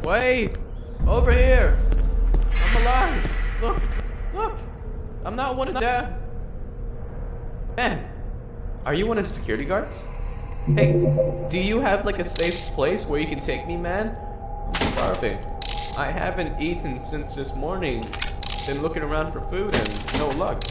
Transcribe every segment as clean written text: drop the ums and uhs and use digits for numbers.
Wait! Over here! I'm alive! Look! Look! I'm not one of them! Man! Are you one of the security guards? Hey, do you have like a safe place where you can take me, man? I'm starving. I haven't eaten since this morning. Been looking around for food and no luck.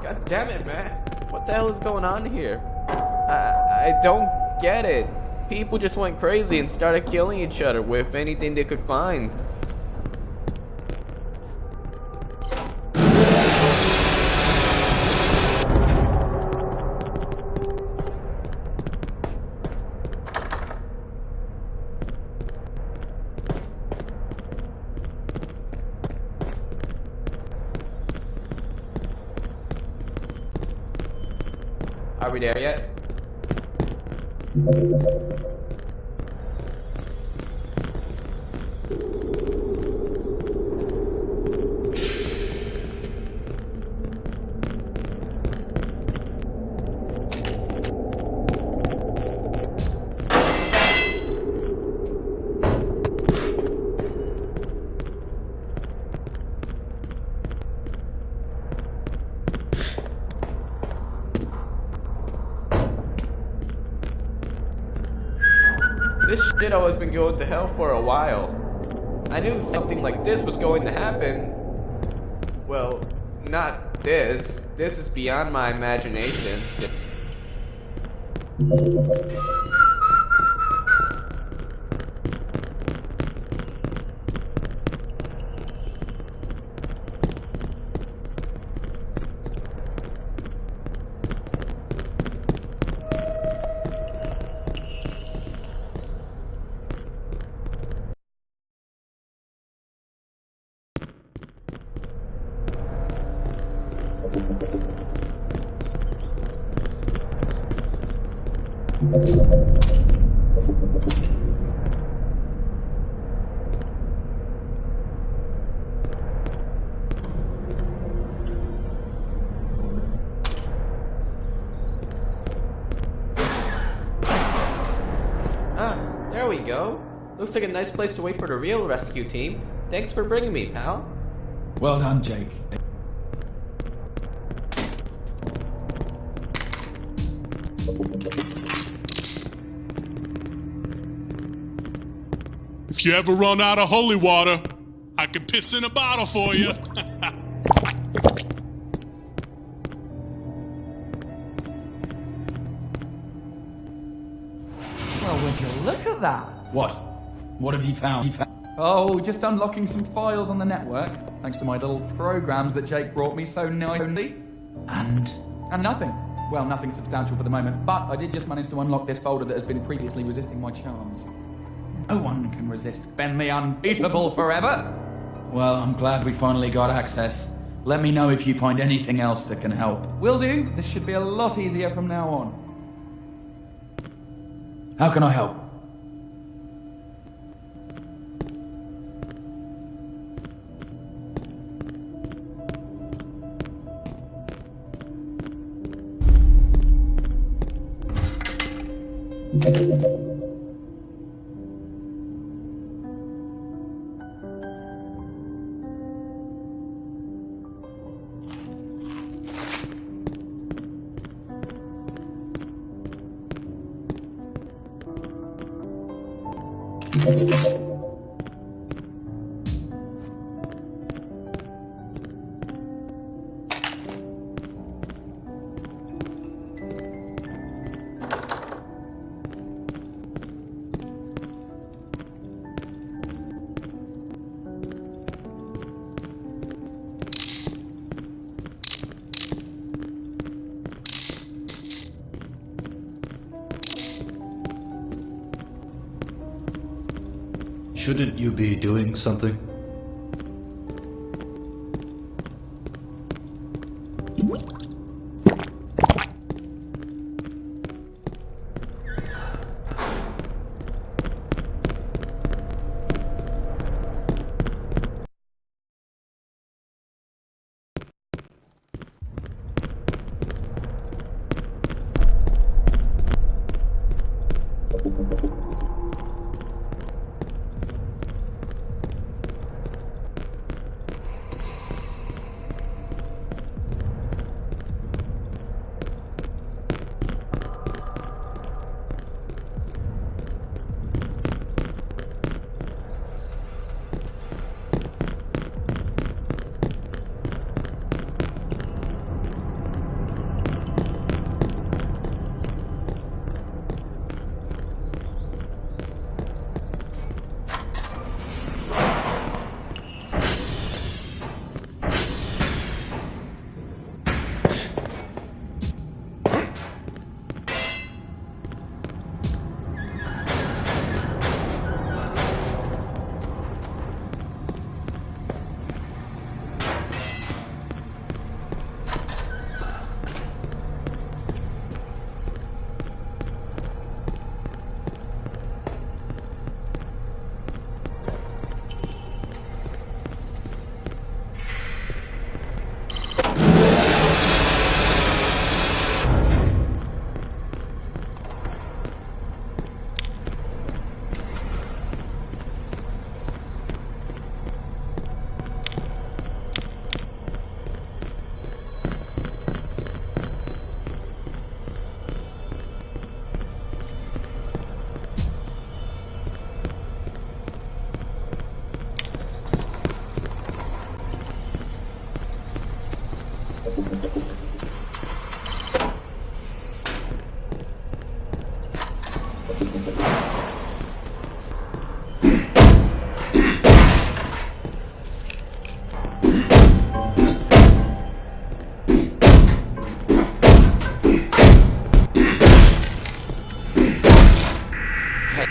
God damn it, man. What the hell is going on here? I don't get it. People just went crazy and started killing each other with anything they could find. Are we there yet? This shit always been going to hell for a while. I knew something like this was going to happen. Well, not this. This is beyond my imagination. There we go. Looks like a nice place to wait for the real rescue team. Thanks for bringing me, pal. Well done, Jake. If you ever run out of holy water, I can piss in a bottle for you. Well, would you look at that? What? What have you found? Oh, just unlocking some files on the network, thanks to my little programs that Jake brought me so nicely. And nothing. Well, nothing substantial for the moment, but I did just manage to unlock this folder that has been previously resisting my charms. No one can resist Ben the Unbeatable forever! well, I'm glad we finally got access. Let me know if you find anything else that can help. Will do. This should be a lot easier from now on. How can I help? Shouldn't you be doing something?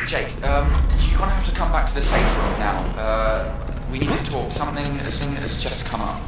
Jake, you're gonna have to come back to the safe room now. We need to talk. Something has just come up.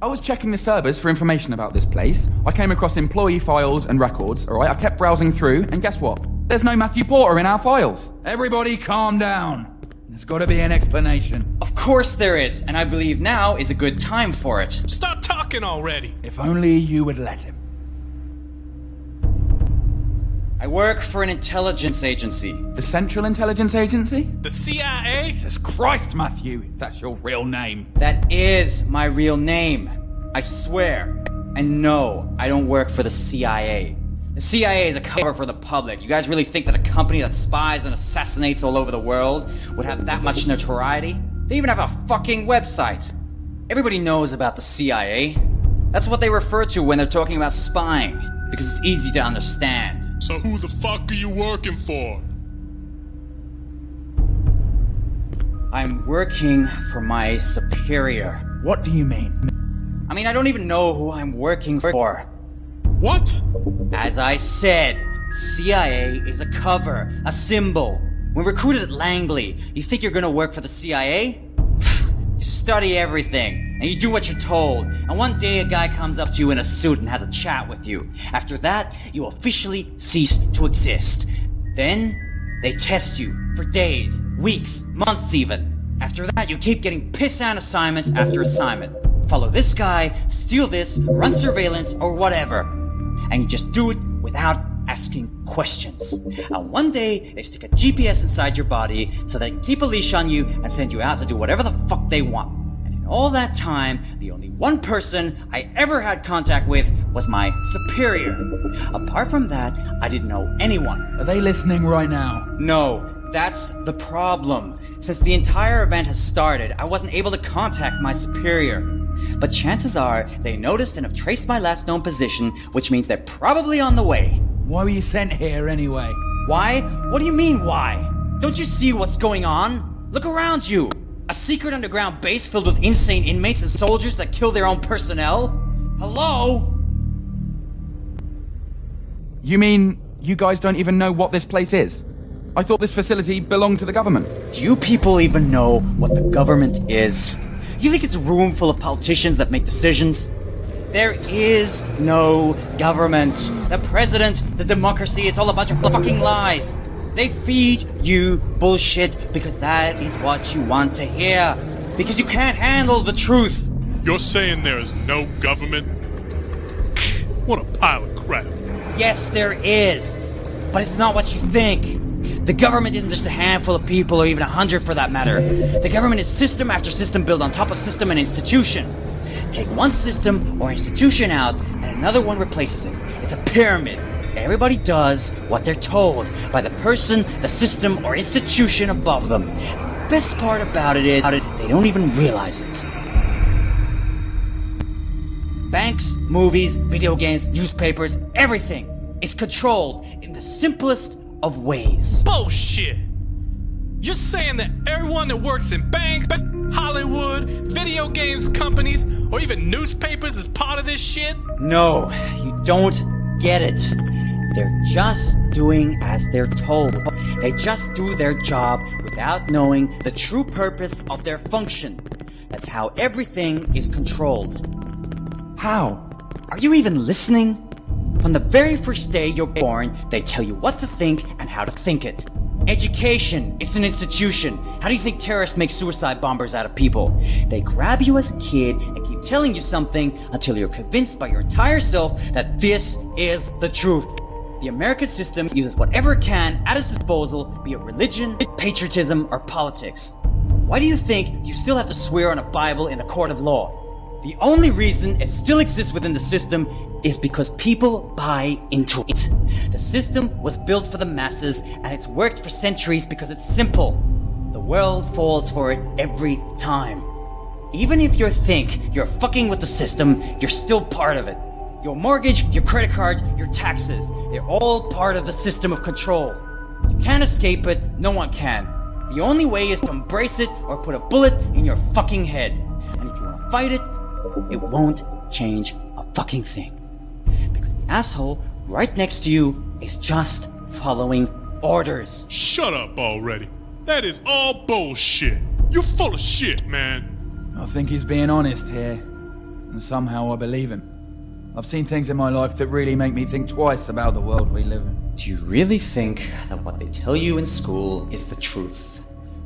I was checking the servers for information about this place. I came across employee files and records, alright? I kept browsing through, and guess what? There's no Matthew Porter in our files. Everybody calm down. There's gotta be an explanation. Of course there is, and I believe now is a good time for it. Stop talking already. If only you would let him. I work for an intelligence agency. The Central Intelligence Agency? The CIA? Jesus Christ, Matthew, that's your real name. That is my real name. I swear. And no, I don't work for the CIA. The CIA is a cover for the public. You guys really think that a company that spies and assassinates all over the world would have that much notoriety? They even have a fucking website. Everybody knows about the CIA. That's what they refer to when they're talking about spying, because it's easy to understand. So who the fuck are you working for? I'm working for my superior. What do you mean? I mean, I don't even know who I'm working for. What? As I said, CIA is a cover, a symbol. When recruited at Langley, you think you're gonna work for the CIA? You study everything, and you do what you're told, and one day a guy comes up to you in a suit and has a chat with you. After that, you officially cease to exist. Then, they test you for days, weeks, months even. After that, you keep getting piss-down assignments after assignment. Follow this guy, steal this, run surveillance, or whatever. And you just do it without asking questions. And one day, they stick a GPS inside your body so they can keep a leash on you and send you out to do whatever the fuck they want. And in all that time, the only one person I ever had contact with was my superior. Apart from that, I didn't know anyone. Are they listening right now? No, that's the problem. Since the entire event has started, I wasn't able to contact my superior. But chances are, they noticed and have traced my last known position, which means they're probably on the way. Why were you sent here anyway? Why? What do you mean, why? Don't you see what's going on? Look around you! A secret underground base filled with insane inmates and soldiers that kill their own personnel? Hello? You mean you guys don't even know what this place is? I thought this facility belonged to the government. Do you people even know what the government is? You think it's a room full of politicians that make decisions? There is no government. The president, the democracy, it's all a bunch of fucking lies. They feed you bullshit because that is what you want to hear. Because you can't handle the truth. You're saying there is no government? What a pile of crap. Yes, there is. But it's not what you think. The government isn't just a handful of people, or even 100 for that matter. The government is system after system built on top of system and institution. Take one system or institution out, and another one replaces it. It's a pyramid. Everybody does what they're told by the person, the system, or institution above them. The best part about it is they don't even realize it. Banks, movies, video games, newspapers, everything. It's controlled in the simplest of ways. Bullshit! You're saying that everyone that works in banks, Hollywood, video games companies, or even newspapers is part of this shit? No, you don't get it. They're just doing as they're told. They just do their job without knowing the true purpose of their function. That's how everything is controlled. How? Are you even listening? From the very first day you're born, they tell you what to think and how to think it. Education, it's an institution. How do you think terrorists make suicide bombers out of people? They grab you as a kid and keep telling you something until you're convinced by your entire self that this is the truth. The American system uses whatever it can at its disposal, be it religion, patriotism, or politics. Why do you think you still have to swear on a Bible in a court of law? The only reason it still exists within the system is because people buy into it. The system was built for the masses, and it's worked for centuries because it's simple. The world falls for it every time. Even if you think you're fucking with the system, you're still part of it. Your mortgage, your credit card, your taxes, they're all part of the system of control. You can't escape it, no one can. The only way is to embrace it or put a bullet in your fucking head. And if you want to fight it, it won't change a fucking thing. Because the asshole right next to you is just following orders. Shut up already. That is all bullshit. You're full of shit, man. I think he's being honest here. And somehow I believe him. I've seen things in my life that really make me think twice about the world we live in. Do you really think that what they tell you in school is the truth?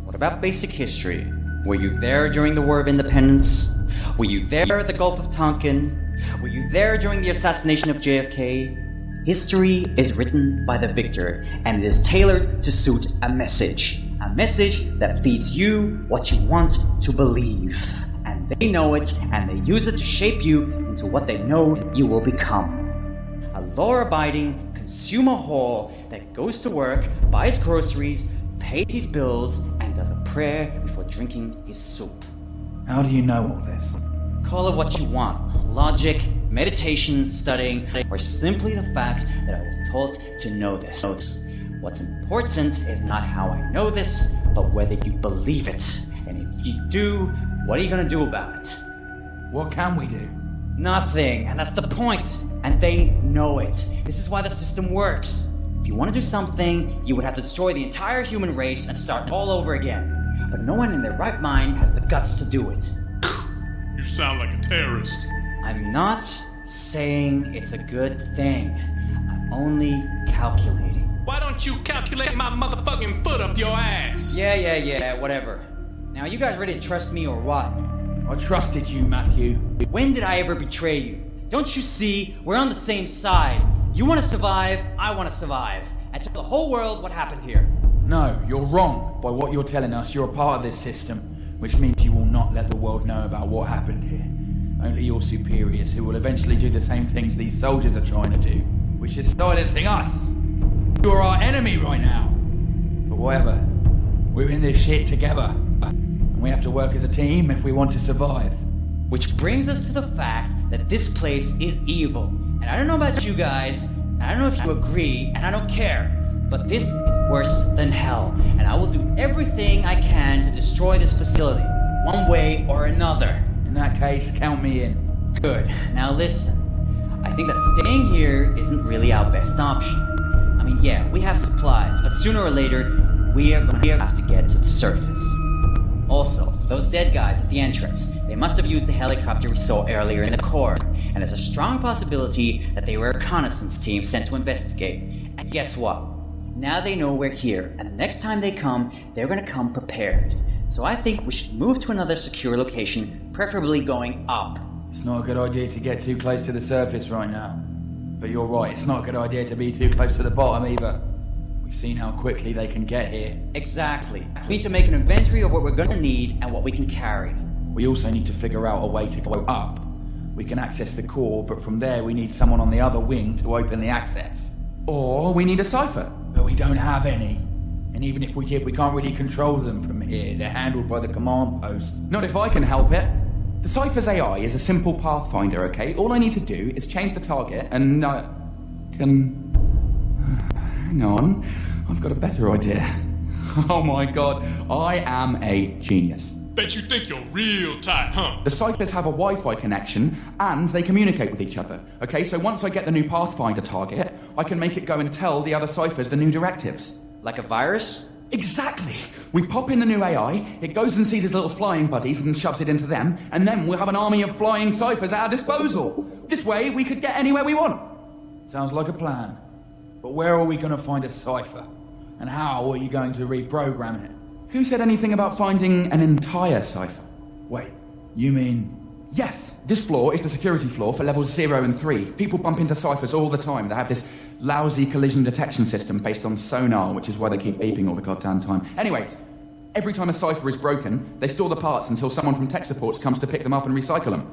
What about basic history? Were you there during the War of Independence? Were you there at the Gulf of Tonkin? Were you there during the assassination of JFK? History is written by the victor, and it is tailored to suit a message. A message that feeds you what you want to believe. And they know it, and they use it to shape you into what they know you will become. A law-abiding consumer whore that goes to work, buys groceries, pays his bills, and does a prayer before drinking his soup. How do you know all this? Call it what you want. Logic, meditation, studying, or simply the fact that I was taught to know this. What's important is not how I know this, but whether you believe it. And if you do, what are you gonna do about it? What can we do? Nothing, and that's the point. And they know it. This is why the system works. If you want to do something, you would have to destroy the entire human race and start all over again. But no one in their right mind has the guts to do it. You sound like a terrorist. I'm not saying it's a good thing. I'm only calculating. Why don't you calculate my motherfucking foot up your ass? Yeah, whatever. Now, you guys ready to trust me or what? I trusted you, Matthew. When did I ever betray you? Don't you see? We're on the same side. You want to survive, I want to survive. And tell the whole world what happened here. No, you're wrong. By what you're telling us, you're a part of this system, which means you will not let the world know about what happened here. Only your superiors, who will eventually do the same things these soldiers are trying to do, which is silencing us. You are our enemy right now. But whatever, we're in this shit together. And we have to work as a team if we want to survive. Which brings us to the fact that this place is evil. And I don't know about you guys, and I don't know if you agree, and I don't care, but this is worse than hell. And I will do everything I can to destroy this facility, one way or another. In that case, count me in. Good. Now listen. I think that staying here isn't really our best option. I mean, yeah, we have supplies, but sooner or later, we are going to have to get to the surface. Also, those dead guys at the entrance, they must have used the helicopter we saw earlier in the core, and there's a strong possibility that they were a reconnaissance team sent to investigate. And guess what? Now they know we're here, and the next time they come, they're gonna come prepared. So I think we should move to another secure location, preferably going up. It's not a good idea to get too close to the surface right now. But you're right, it's not a good idea to be too close to the bottom either. We've seen how quickly they can get here. Exactly. We need to make an inventory of what we're gonna need and what we can carry. We also need to figure out a way to go up. We can access the core, but from there we need someone on the other wing to open the access. Or we need a cipher, but we don't have any. And even if we did, we can't really control them from here. They're handled by the command post. Not if I can help it. The cipher's AI is a simple pathfinder, okay? All I need to do is change the target and hang on, I've got a better idea. Oh my god, I am a genius. Bet you think you're real tight, huh? The ciphers have a Wi-Fi connection, and they communicate with each other. Okay, so once I get the new Pathfinder target, I can make it go and tell the other ciphers the new directives. Like a virus? Exactly! We pop in the new AI, it goes and sees his little flying buddies and shoves it into them, and then we'll have an army of flying ciphers at our disposal. This way, we could get anywhere we want. Sounds like a plan. But where are we going to find a cipher? And how are you going to reprogram it? Who said anything about finding an entire cipher? Wait, you mean... Yes, this floor is the security floor for levels 0 and 3. People bump into ciphers all the time. They have this lousy collision detection system based on sonar, which is why they keep beeping all the goddamn time. Anyways, every time a cipher is broken, they store the parts until someone from tech supports comes to pick them up and recycle them.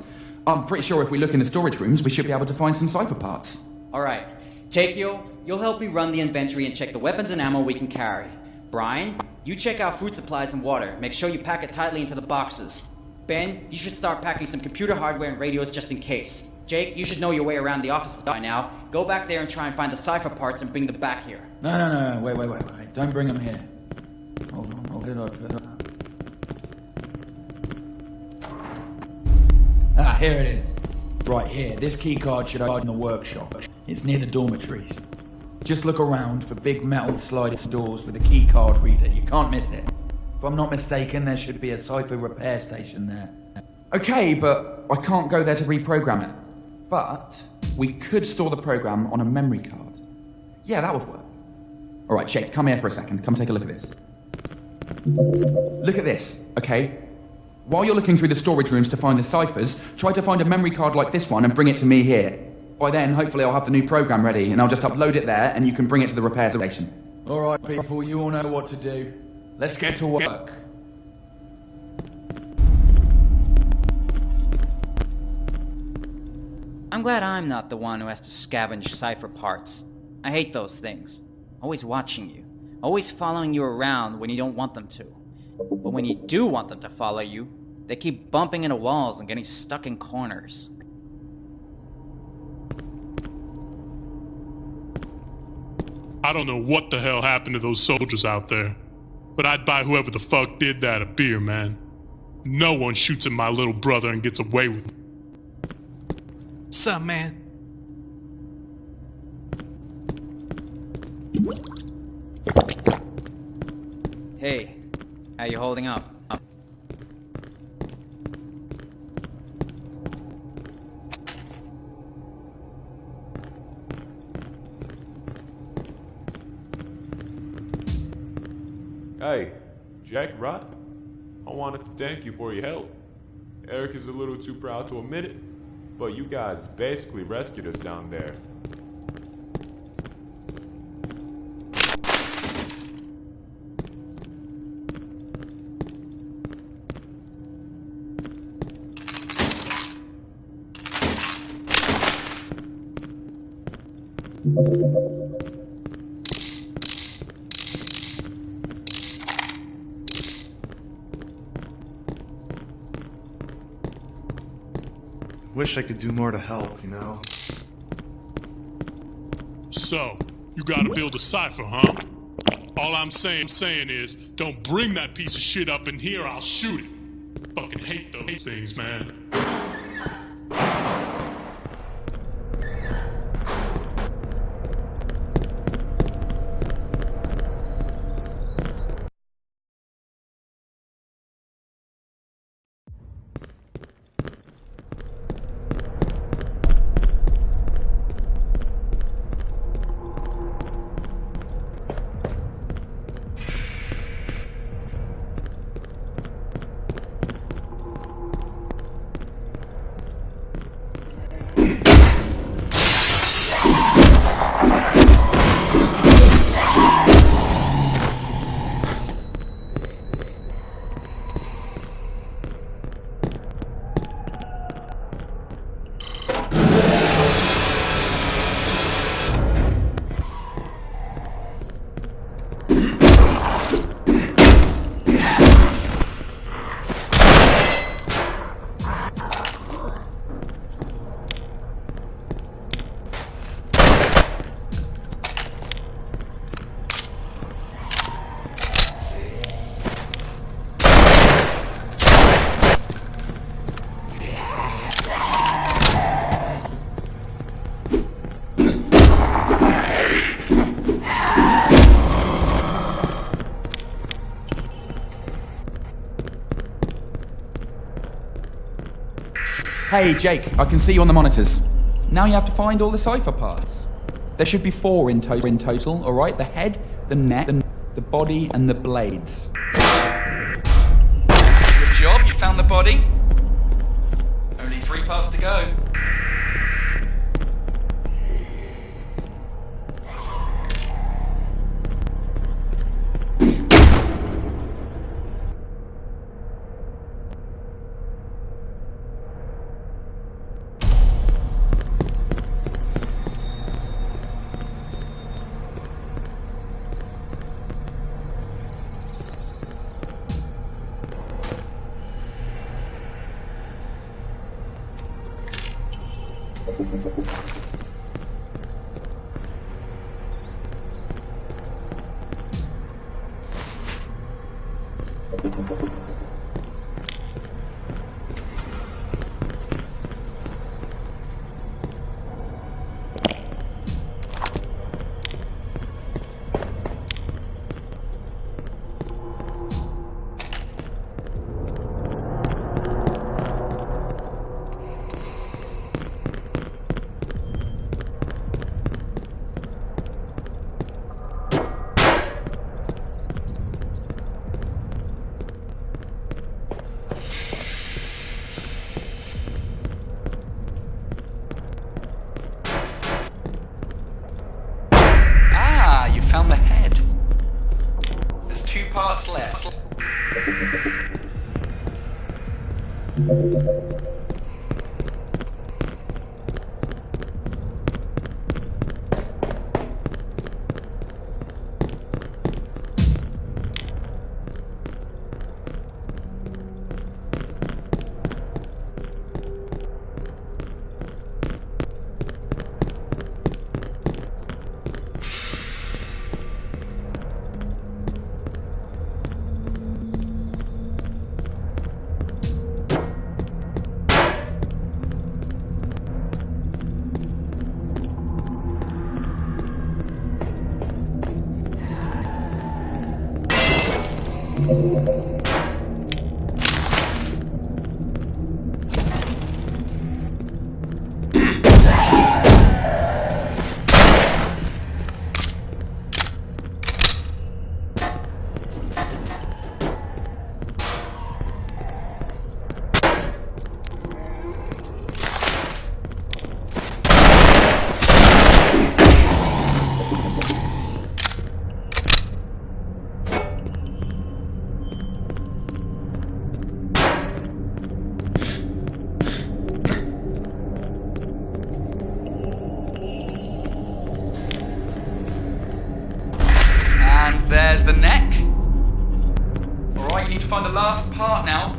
I'm pretty sure if we look in the storage rooms, we should be able to find some cipher parts. Alright, Takeo, you'll help me run the inventory and check the weapons and ammo we can carry. Brian, you check out food supplies and water. Make sure you pack it tightly into the boxes. Ben, you should start packing some computer hardware and radios just in case. Jake, you should know your way around the offices by now. Go back there and try and find the cipher parts and bring them back here. No, wait. Don't bring them here. Hold on. Ah, here it is. Right here, this key card should open the workshop. It's near the dormitories. Just look around for big metal sliding doors with a key card reader. You can't miss it. If I'm not mistaken, there should be a cipher repair station there. Okay, but I can't go there to reprogram it. But we could store the program on a memory card. Yeah, that would work. All right, Jake, come here for a second. Come take a look at this. Look at this, okay? While you're looking through the storage rooms to find the ciphers, try to find a memory card like this one and bring it to me here. By then, hopefully I'll have the new program ready, and I'll just upload it there, and you can bring it to the repair station. All right, people, you all know what to do. Let's get to work. I'm glad I'm not the one who has to scavenge cipher parts. I hate those things. Always watching you. Always following you around when you don't want them to. But when you do want them to follow you, they keep bumping into walls and getting stuck in corners. I don't know what the hell happened to those soldiers out there, but I'd buy whoever the fuck did that a beer, man. No one shoots at my little brother and gets away with it. Sup, man? Hey, how you holding up? Hey, Jack, right? I wanted to thank you for your help. Eric is a little too proud to admit it, but you guys basically rescued us down there. Wish I could do more to help, you know? So, you gotta build a cipher, huh? All I'm saying is, don't bring that piece of shit up in here, I'll shoot it. Fucking hate those things, man. Hey, Jake, I can see you on the monitors. Now you have to find all the cipher parts. There should be 4 in total, alright? The head, the neck, the body, and the blades. Good job, you found the body. Only 3 parts to go. found the head. There's 2 parts left. There's the neck. Alright, you need to find the last part now.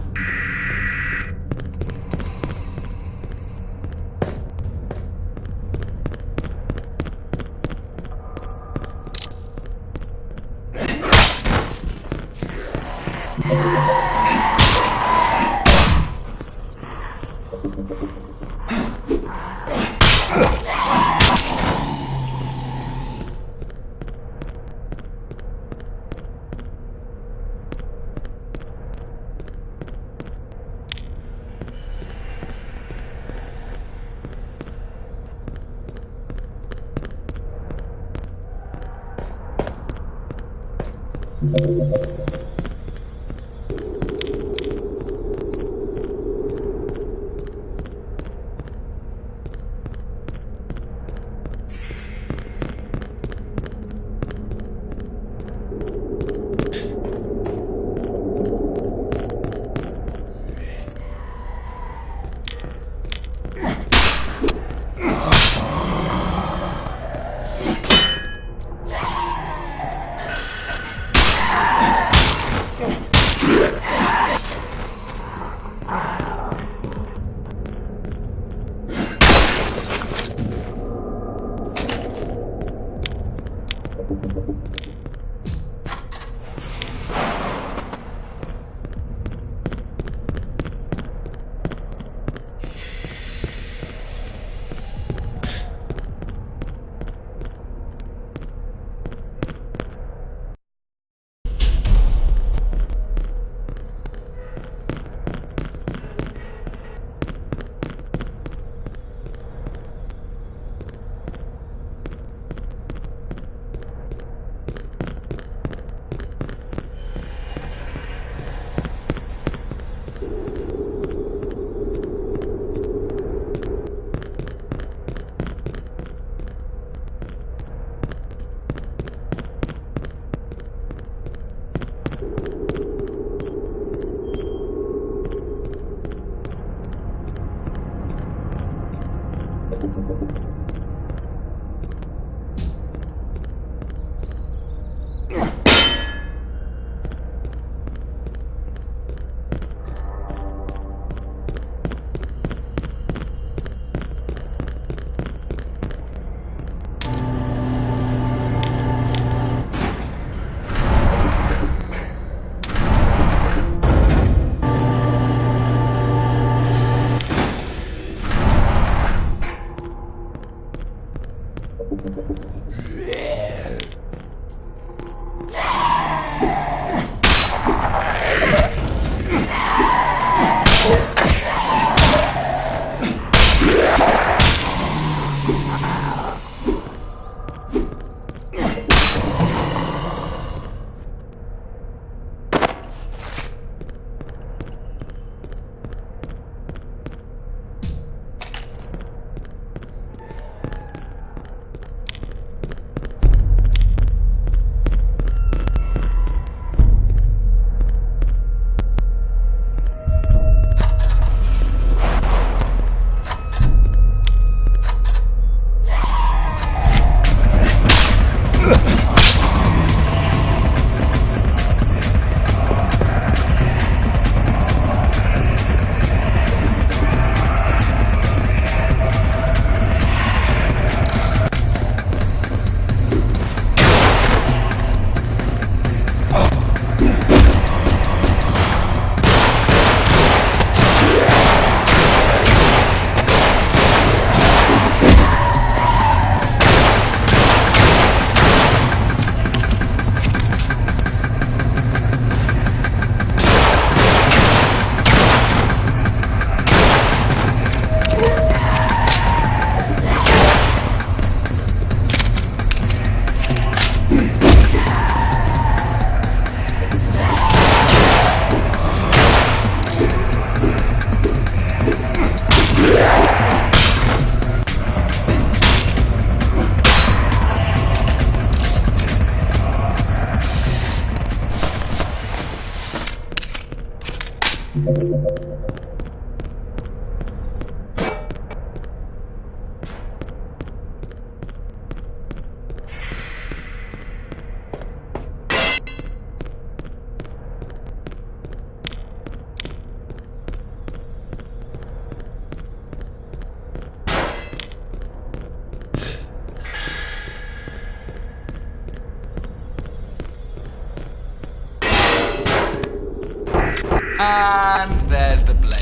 And there's the blade.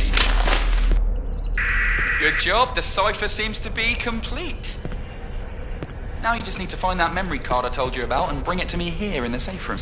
Good job, the cipher seems to be complete. Now you just need to find that memory card I told you about and bring it to me here in the safe room.